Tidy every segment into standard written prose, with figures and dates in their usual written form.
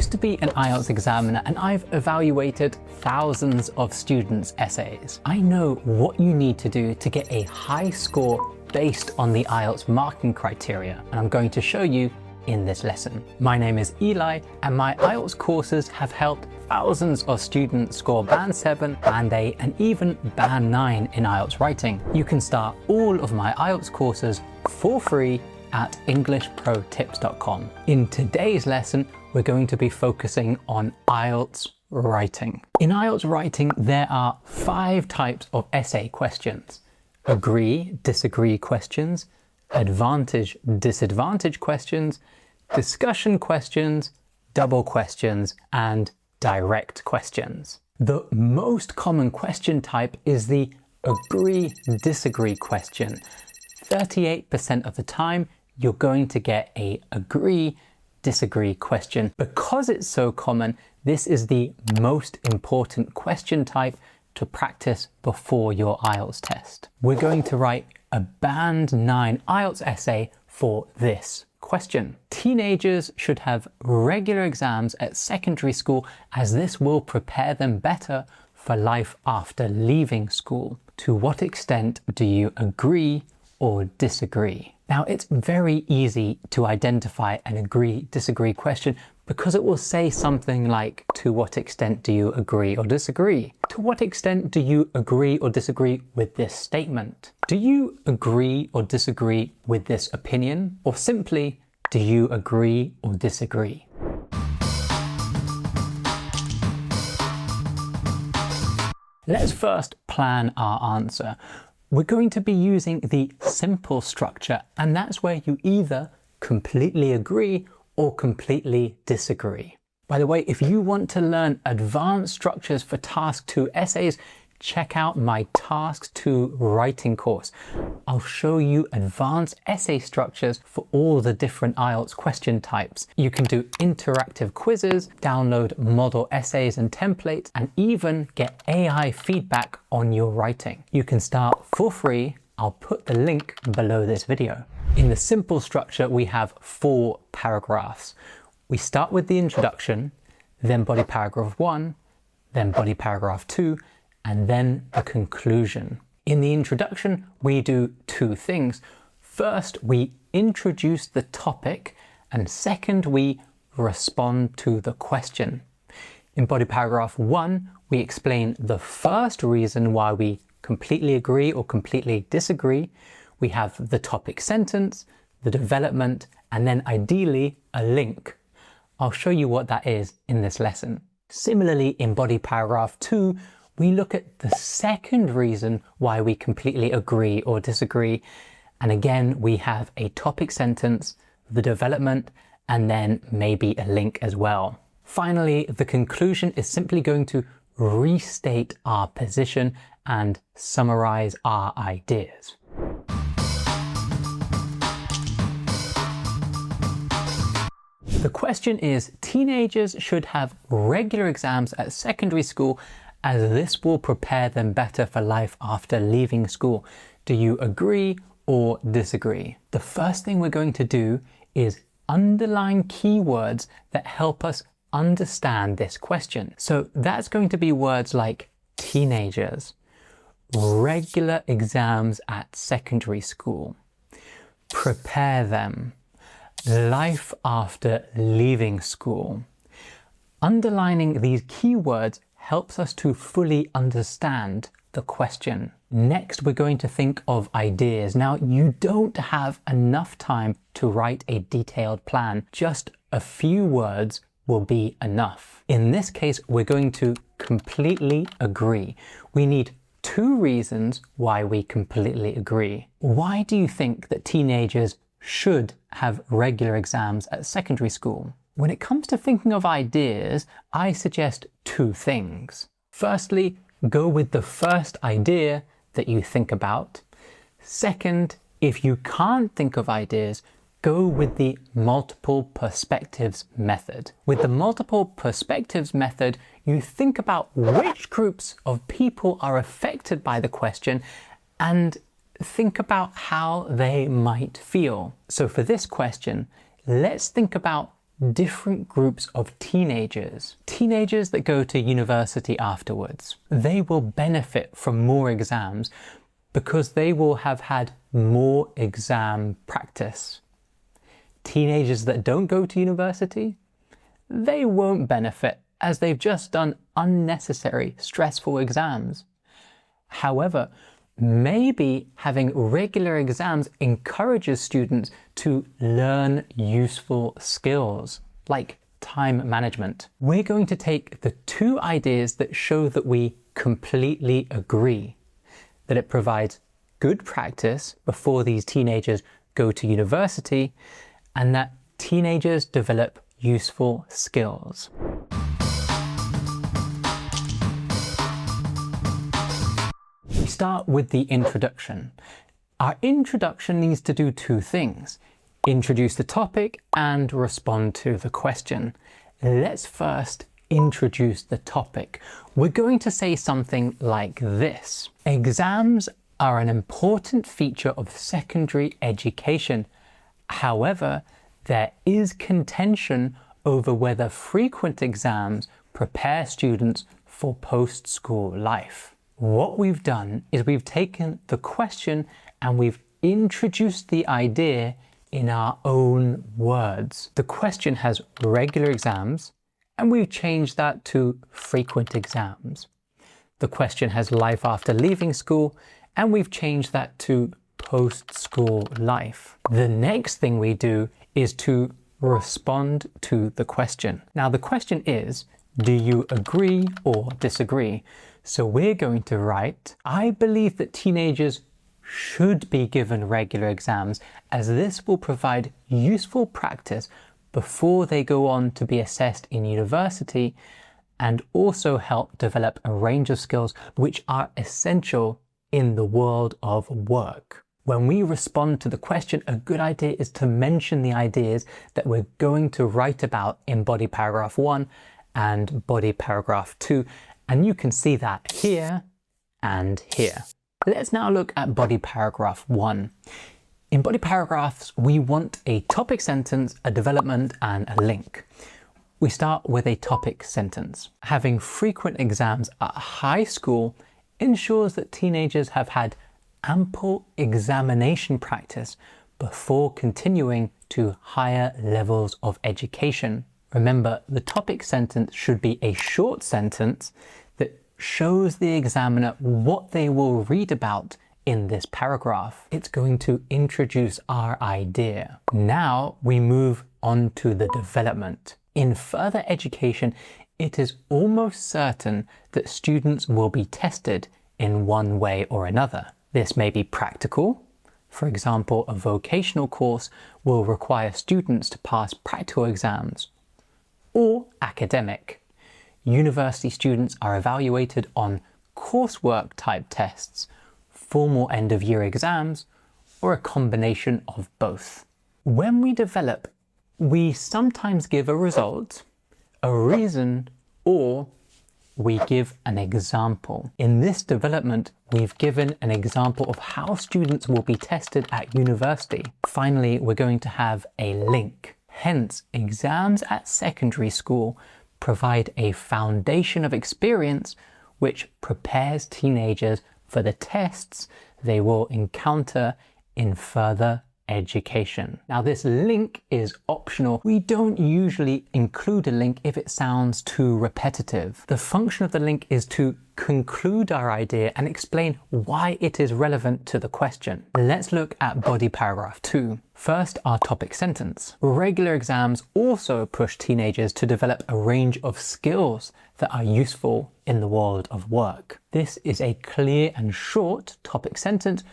used to be an IELTS examiner and I've evaluated thousands of students' essays. I know what you need to do to get a high score based on the IELTS marking criteria, and I'm going to show you in this lesson. My name is Eli, and my IELTS courses have helped thousands of students score Band 7, Band 8, and even Band 9 in IELTS writing. You can start all of my IELTS courses for free at EnglishProTips.com. In today's lesson, we're going to be focusing on IELTS writing. In IELTS writing, there are 5 types of essay questions: agree, disagree questions, advantage, disadvantage questions, discussion questions, double questions, and direct questions. The most common question type is the agree, disagree question. 38% of the time, you're going to get a agree, disagree question. Because it's so common, this is the most important question type to practice before your IELTS test. We're going to write a Band 9 IELTS essay for this question. Teenagers should have regular exams at secondary school, as this will prepare them better for life after leaving school. To what extent do you agree or disagree? Now, it's very easy to identify an agree-disagree question because it will say something like, to what extent do you agree or disagree? To what extent do you agree or disagree with this statement? Do you agree or disagree with this opinion? Or simply, do you agree or disagree? Let's first plan our answer. We're going to be using the simple structure, and that's where you either completely agree or completely disagree. By the way, if you want to learn advanced structures for Task 2 essays, check out my Task 2 writing course. I'll show you advanced essay structures for all the different IELTS question types. You can do interactive quizzes, download model essays and templates, and even get AI feedback on your writing. You can start for free. I'll put the link below this video. In the simple structure, we have 4 paragraphs. We start with the introduction, then body paragraph 1, then body paragraph 2, and then a conclusion. In the introduction, we do 2 things. First, we introduce the topic, and second, we respond to the question. In body paragraph 1, we explain the first reason why we completely agree or completely disagree. We have the topic sentence, the development, and then ideally a link. I'll show you what that is in this lesson. Similarly, in body paragraph 2, we look at the second reason why we completely agree or disagree. And again, we have a topic sentence, the development, and then maybe a link as well. Finally, the conclusion is simply going to restate our position and summarize our ideas. The question is, teenagers should have regular exams at secondary school, as this will prepare them better for life after leaving school. Do you agree or disagree? The first thing we're going to do is underline keywords that help us understand this question. So that's going to be words like teenagers, regular exams at secondary school, prepare them, life after leaving school. Underlining these keywords helps us to fully understand the question. Next, we're going to think of ideas. Now, you don't have enough time to write a detailed plan. Just a few words will be enough. In this case, we're going to completely agree. We need 2 reasons why we completely agree. Why do you think that teenagers should have regular exams at secondary school? When it comes to thinking of ideas, I suggest 2 things. Firstly, go with the first idea that you think about. Second, if you can't think of ideas, go with the multiple perspectives method. With the multiple perspectives method, you think about which groups of people are affected by the question and think about how they might feel. So for this question, let's think about different groups of teenagers. Teenagers that go to university afterwards. They will benefit from more exams because they will have had more exam practice. Teenagers that don't go to university, they won't benefit as they've just done unnecessary, stressful exams. However, maybe having regular exams encourages students to learn useful skills, like time management. We're going to take the two ideas that show that we completely agree, that it provides good practice before these teenagers go to university, and that teenagers develop useful skills. We start with the introduction. Our introduction needs to do two things: introduce the topic and respond to the question. Let's first introduce the topic. We're going to say something like this: exams are an important feature of secondary education. However, there is contention over whether frequent exams prepare students for post-school life. What we've done is we've taken the question and we've introduced the idea in our own words. The question has regular exams, and we've changed that to frequent exams. The question has life after leaving school, and we've changed that to post-school life. The next thing we do is to respond to the question. Now the question is, do you agree or disagree? So we're going to write, I believe that teenagers should be given regular exams, as this will provide useful practice before they go on to be assessed in university, and also help develop a range of skills which are essential in the world of work. When we respond to the question, a good idea is to mention the ideas that we're going to write about in body paragraph 1 and body paragraph 2, and you can see that here and here. Let's now look at body paragraph 1. In body paragraphs, we want a topic sentence, a development, and a link. We start with a topic sentence. Having frequent exams at high school ensures that teenagers have had ample examination practice before continuing to higher levels of education. Remember, the topic sentence should be a short sentence that shows the examiner what they will read about in this paragraph. It's going to introduce our idea. Now we move on to the development. In further education, it is almost certain that students will be tested in one way or another. This may be practical. For example, a vocational course will require students to pass practical exams. Or academic. University students are evaluated on coursework type tests, formal end-of-year exams, or a combination of both. When we develop, we sometimes give a result, a reason, or we give an example. In this development, we've given an example of how students will be tested at university. Finally, we're going to have a link. Hence, exams at secondary school provide a foundation of experience which prepares teenagers for the tests they will encounter in further education. Now this link is optional. We don't usually include a link if it sounds too repetitive. The function of the link is to conclude our idea and explain why it is relevant to the question. Let's look at body paragraph 2. First, our topic sentence. Regular exams also push teenagers to develop a range of skills that are useful in the world of work. This is a clear and short topic sentence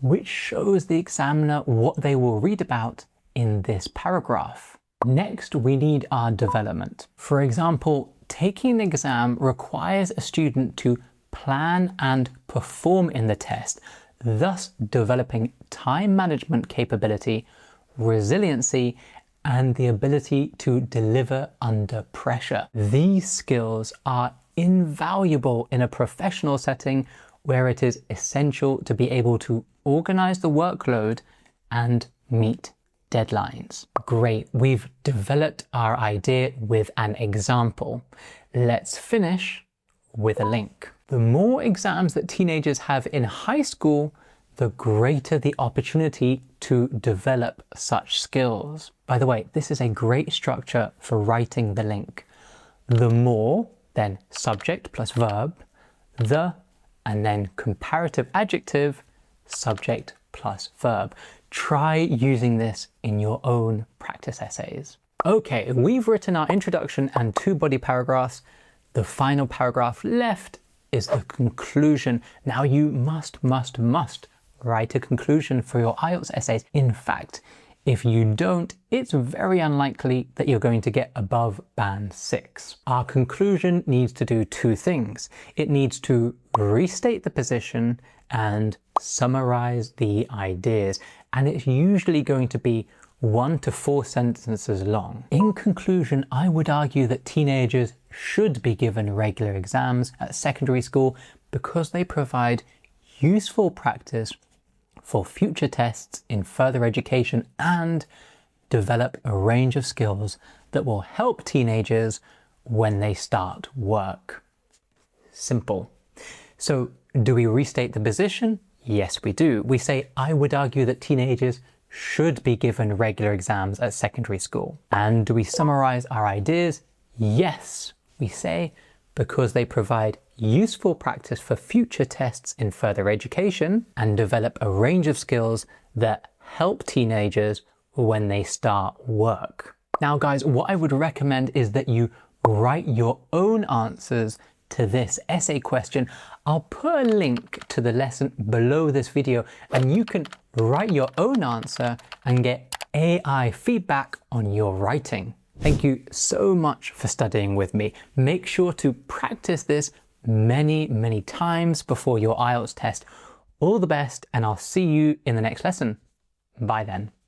which shows the examiner what they will read about in this paragraph. Next, we need our development. For example, taking an exam requires a student to plan and perform in the test, thus developing time management capability, resiliency, and the ability to deliver under pressure. These skills are invaluable in a professional setting where it is essential to be able to organize the workload and meet deadlines. Great, we've developed our idea with an example. Let's finish with a link. The more exams that teenagers have in high school, the greater the opportunity to develop such skills. By the way, this is a great structure for writing the link. The more, then subject plus verb, the, and then comparative adjective, subject plus verb. Try using this in your own practice essays. Okay, we've written our introduction and 2 body paragraphs. The final paragraph left is the conclusion. Now you must write a conclusion for your IELTS essays. In fact, if you don't, it's very unlikely that you're going to get above band 6. Our conclusion needs to do 2 things. It needs to restate the position and summarize the ideas. And it's usually going to be 1 to 4 sentences long. In conclusion, I would argue that teenagers should be given regular exams at secondary school because they provide useful practice for future tests in further education and develop a range of skills that will help teenagers when they start work. Simple. So, do we restate the position? Yes, we do. We say, I would argue that teenagers should be given regular exams at secondary school. And do we summarize our ideas? Yes, we say, because they provide useful practice for future tests in further education and develop a range of skills that help teenagers when they start work. Now guys, what I would recommend is that you write your own answers to this essay question. I'll put a link to the lesson below this video and you can write your own answer and get AI feedback on your writing. Thank you so much for studying with me. Make sure to practice this many times before your IELTS test. All the best, and I'll see you in the next lesson. Bye then.